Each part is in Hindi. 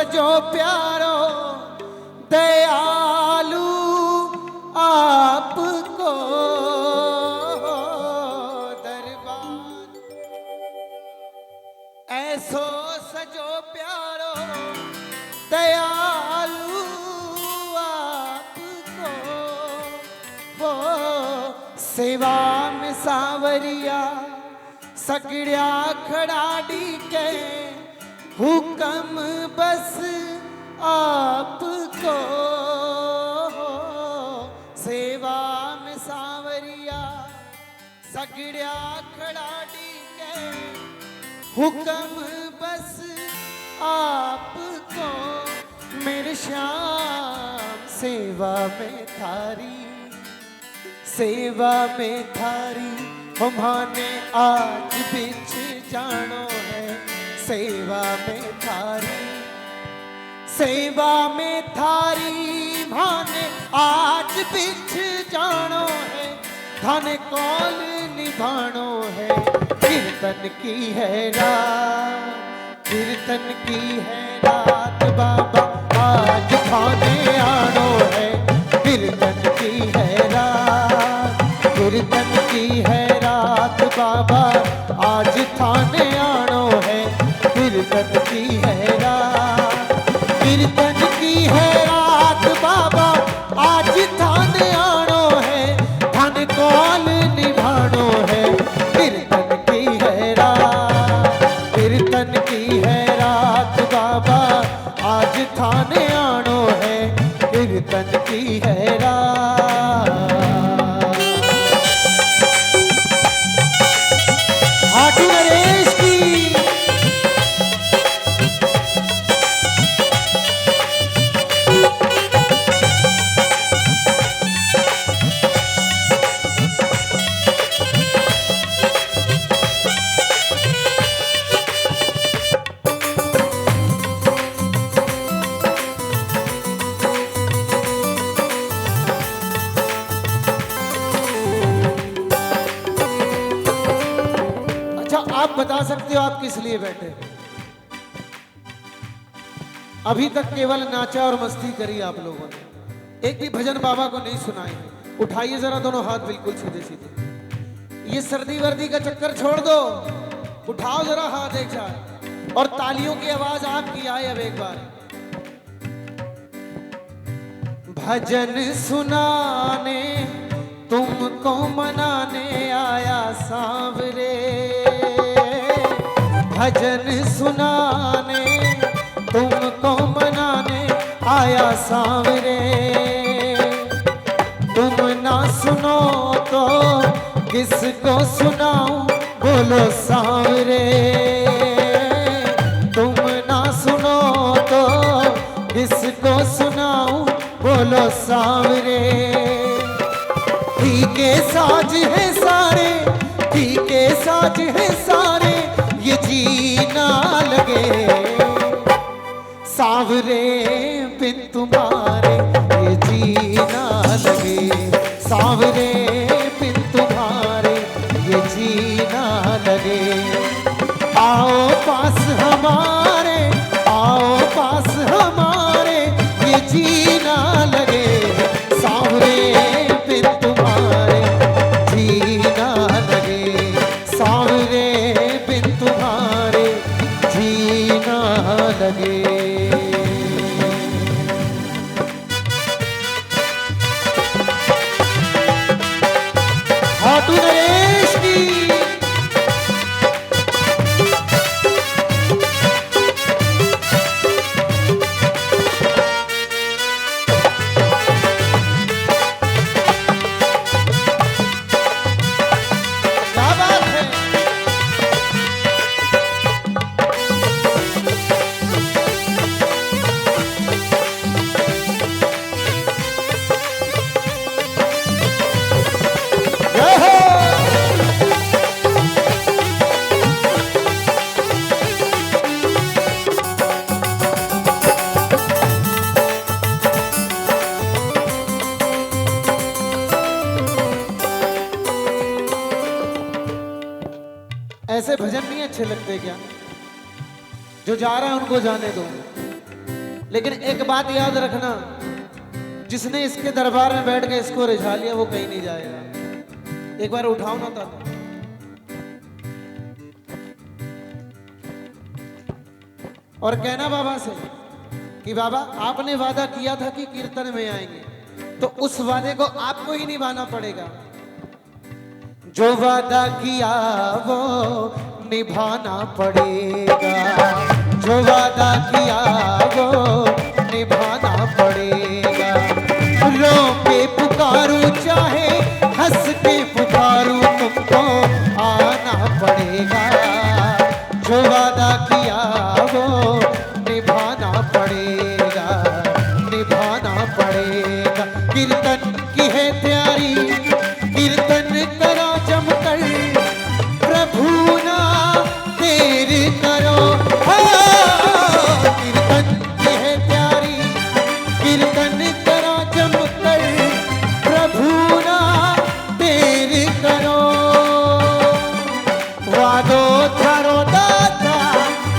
सजो प्यारो दयालु आपको दरबार, ऐसो सजो प्यारो दयालु आपको, वो सेवा में सावरिया सगड़िया खड़ाड़ी के हुक्म बस आपको, सेवा में सावरिया सगड़िया खड़ाड़ी के हुक्म बस आपको, मेरे श्याम सेवा में थारी, सेवा में थारी हमने आज बिछ जानो है, सेवा में थारी, सेवा में थारी माने आज बिछ जानो है, धन कौल निभानो है, कीर्तन की है रात, कीर्तन की है रात बाबा आज थाने आनो है, कीर्तन की है रात, कीर्तन की है रात बाबा आज थाने आनो है, कीर्तन की है रात, कीर्तन की है रात बाबा आज थाने आनो है, धन कौल निभानो है, कीर्तन की है रात, कीर्तन की है रात बाबा आज थाने आनो है, कीर्तन की है रात। हाटू नरेश की आप बता सकते हो आप किस लिए बैठे? अभी तक केवल नाचा और मस्ती करी आप लोगों ने, एक भी भजन बाबा को नहीं सुनाए। उठाइए जरा दोनों हाथ बिल्कुल सीधे सीधे, ये सर्दी वर्दी का चक्कर छोड़ दो, उठाओ जरा हाथ एक साथ और तालियों की आवाज आपकी आए अब एक बार। भजन सुनाने तुमको मनाने आया सांवरे, भजन सुनाने तुमको मनाने आया सांवरे, तुम ना सुनो तो किसको सुनाऊं बोलो सांवरे, तुम ना सुनो तो किसको सुनाऊं बोलो सांवरे, ठीके साज है सारे, ठीके साज है सारे, ये जीना लगे सांवरे बिन तुम्हारे, ये जीना लगे सांवरे बिन तुम्हारे, ये जीना लगे, आओ पास हमारे, आओ पास हमारे, ये जीना लगे सांवरे बिन तुम्हारे, जीना लगे सांवरे बिन तुम्हारे, जीना लगे। हाटू नरेश की ऐसे भजन नहीं अच्छे लगते क्या? जो जा रहा है उनको जाने दो, लेकिन एक बात याद रखना, जिसने इसके दरबार में बैठ के इसको रिझा लिया वो कहीं नहीं जाएगा। एक बार उठाओ ना था और कहना बाबा से कि बाबा आपने वादा किया था कि कीर्तन में आएंगे, तो उस वादे को आपको ही निभाना पड़ेगा। जो वादा किया वो निभाना पड़ेगा, जो वादा किया वो निभाना पड़ेगा। रो के पुकारूं चाहे हंस के पुकारूं, तुमको आना पड़ेगा। जो वादा किया वो निभाना पड़ेगा, निभाना पड़ेगा। कीर्तन की है तैयारी, कीर्तन करो जमकर, प्रभु ना देर करो। कीर्तन की है तैयारी, कीर्तन करो जमकर, प्रभु ना देर करो। वादो थारो दाता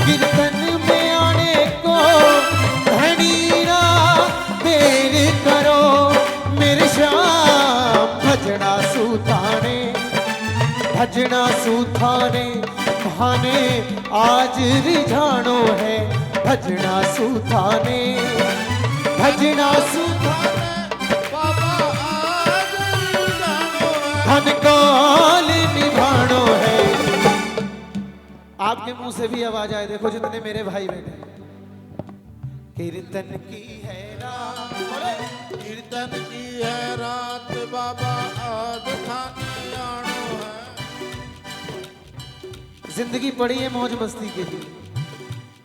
कीर्तन में आने को, धनी ना देर करो। मेरे श्याम भजना सूताने, भजना सूताने भाने आज रिझानो है। भजना सूताने, भजना सूताने बाबा आज रिझानो है। धन काल निभानो है। आपके मुंह से भी आवाज आए, देखो जितने मेरे भाई बैठे। कीर्तन की है रात, कीर्तन की है रात बाबा आज थाने आनो है। जिंदगी पड़ी है मौज मस्ती के लिए,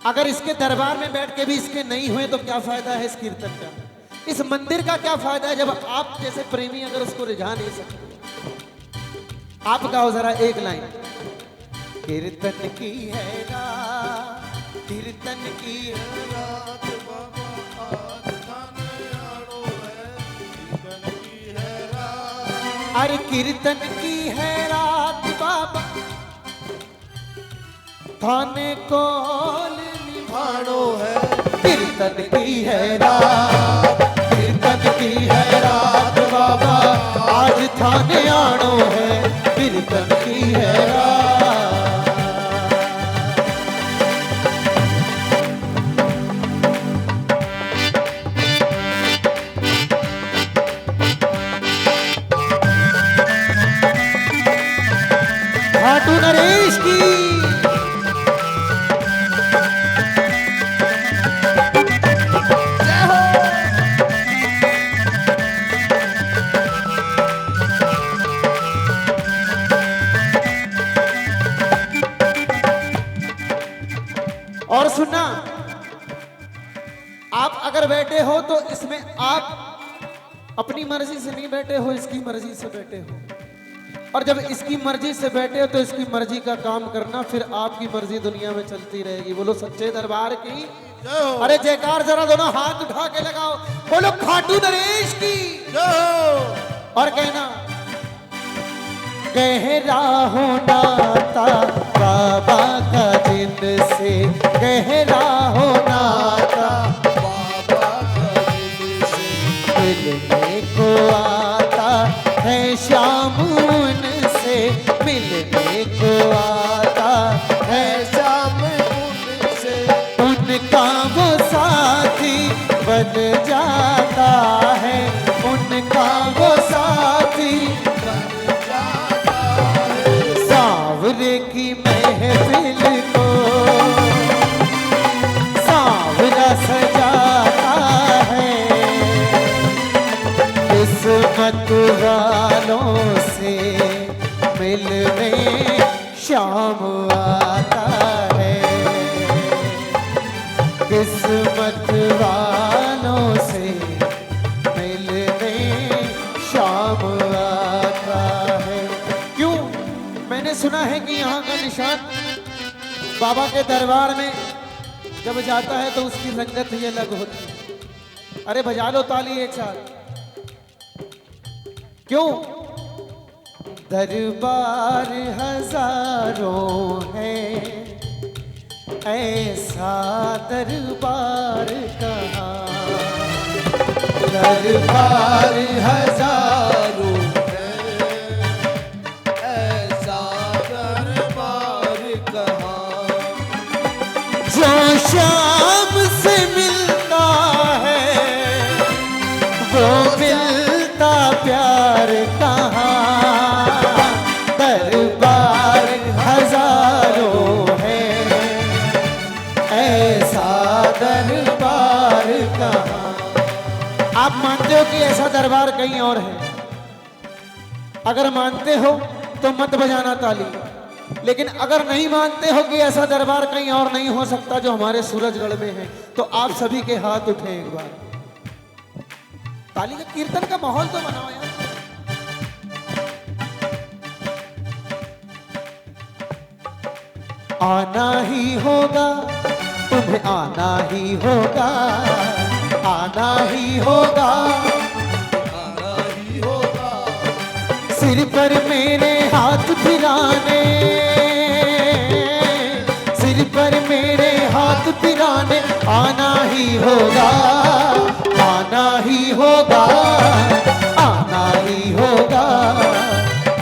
अगर इसके दरबार में बैठ के भी इसके नहीं हुए तो क्या फायदा है इस कीर्तन का, इस मंदिर का क्या फायदा है, जब आप जैसे प्रेमी अगर उसको रिझा नहीं सकते। आप गाओ जरा एक लाइन। कीर्तन की है रात, कीर्तन की है रात, बाबा आज थाने आनो है। कीर्तन की है रात, अरे कीर्तन की है रात बाबा थाने कॉल निभानो है। कीर्तन की है रात, कीर्तन की है रात बाबा आज थाने आनो है। कीर्तन की है रात। खाटू नरेश की और सुनना, आप अगर बैठे हो तो इसमें आप अपनी मर्जी से नहीं बैठे हो, इसकी मर्जी से बैठे हो। और जब इसकी मर्जी से बैठे हो तो इसकी मर्जी का काम करना, फिर आपकी मर्जी दुनिया में चलती रहेगी। बोलो सच्चे दरबार की जय हो। अरे जयकार जरा दोनों हाथ उठा के लगाओ, बोलो खाटू नरेश की। जय हो। और कहना, गहरा हो नाता बाबा का जिनसे, गहरा हो नाता बाबा का दिल से मिलने को आता है शाम उनसे, मिलने को आता है शाम उनसे उनका वो साथी बन जाता है, उनका वो साथी बन जाता है। सावरे की महफिल को सावरा सजाता है। किस्मत वालों से मिलने शाम आता है, किस्मत वालों से मिलने शाम आता है। क्यों? मैंने सुना है कि यहाँ का निशान बाबा के दरबार में जब जाता है तो उसकी रंगत ही अलग होती है। अरे बजा लो ताली एक साथ। क्यों? दरबार हजारों है, ऐसा दरबार कहाँ दरबार हजारों है, ऐसा दरबार कहाँ। जो शाम से मिलता है वो मिलता प्यार कहाँ। दरबार हजारों है, ऐसा दरबार कहाँ। आप मानते हो कि ऐसा दरबार कहीं और है? अगर मानते हो तो मत बजाना ताली, लेकिन अगर नहीं मानते हो कि ऐसा दरबार कहीं और नहीं हो सकता जो हमारे सूरजगढ़ में है, तो आप सभी के हाथ उठे एक बार। ताली का कीर्तन का माहौल तो बनाओ यार। आना ही होगा, तुम्हें आना ही होगा, आना ही होगा, आना ही होगा। सिर पर मेरे हाथ फिराने, सिर पर मेरे हाथ फिराने आना ही होगा, आना ही होगा, आना ही होगा,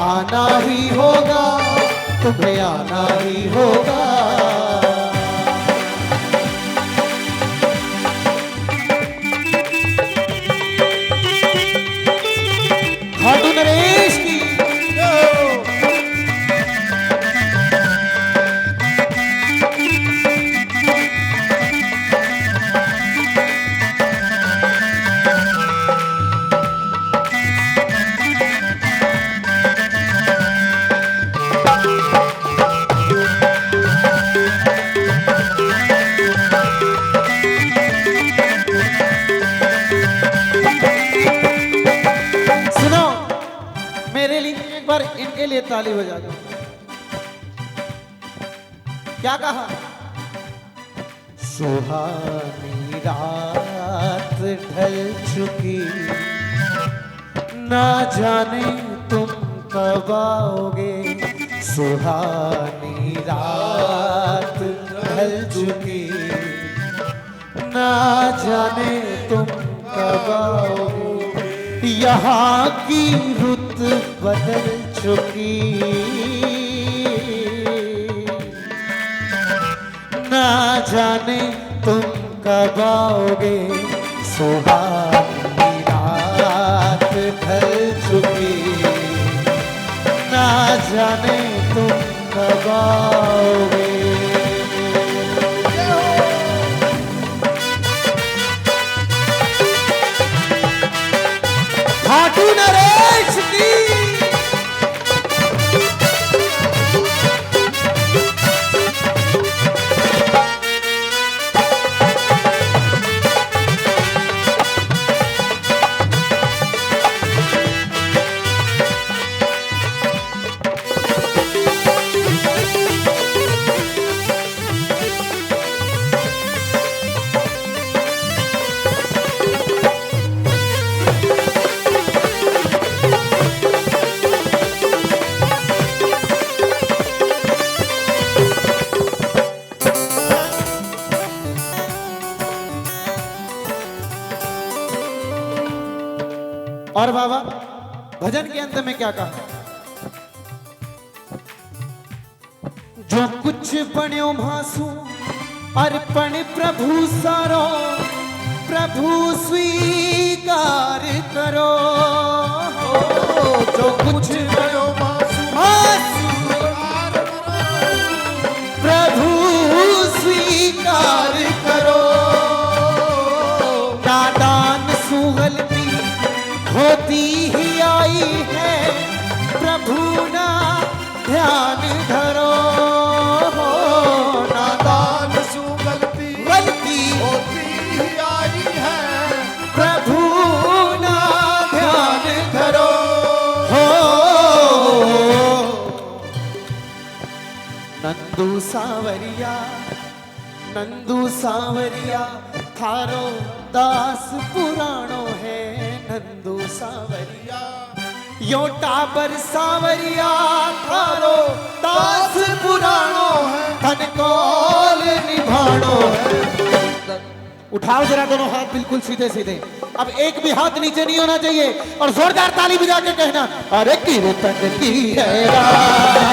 आना ही होगा, तुम्हें आना ही होगा। खाटू नरेश की सुनो, मेरे लिए एक बार इनके लिए ताली बजा दो। क्या कहा? सुहानी रात ढल चुकी, ना जाने तुम कब आओगे। सुहानी रात ढल चुकी, ना जाने तुम कब आओगे। यहाँ की रुत बदल चुकी, ना जाने तुम कब आओगे। सुहानी रात ढल चुकी, ना जाने तुम कब आओगे। खाटू नरेश की और बाबा भजन के अंत में क्या कहा? जो कुछ बण्यो भासु अर्पण प्रभु सारो, प्रभु स्वीकार करो। जो कुछ बण्यो भासु प्रभु स्वीकार करो। नादान सुगलती होती ही आई है, प्रभु ना ध्यान धरो। नादान सुगलती गलती होती ही आई है, प्रभु ना ध्यान धरो। हो नंदू सावरिया, नंदू सावरिया थारो दास पुराणो है। नंदू सावरिया यो टाबर सावरिया थारो दास पुराणो है। धन कौल निभाणो है। उठाओ जरा दोनों हाथ बिल्कुल सीधे सीधे। अब एक भी हाथ नीचे नहीं होना चाहिए और जोरदार ताली बजा के कहना, अरे कीर्तन की है रात।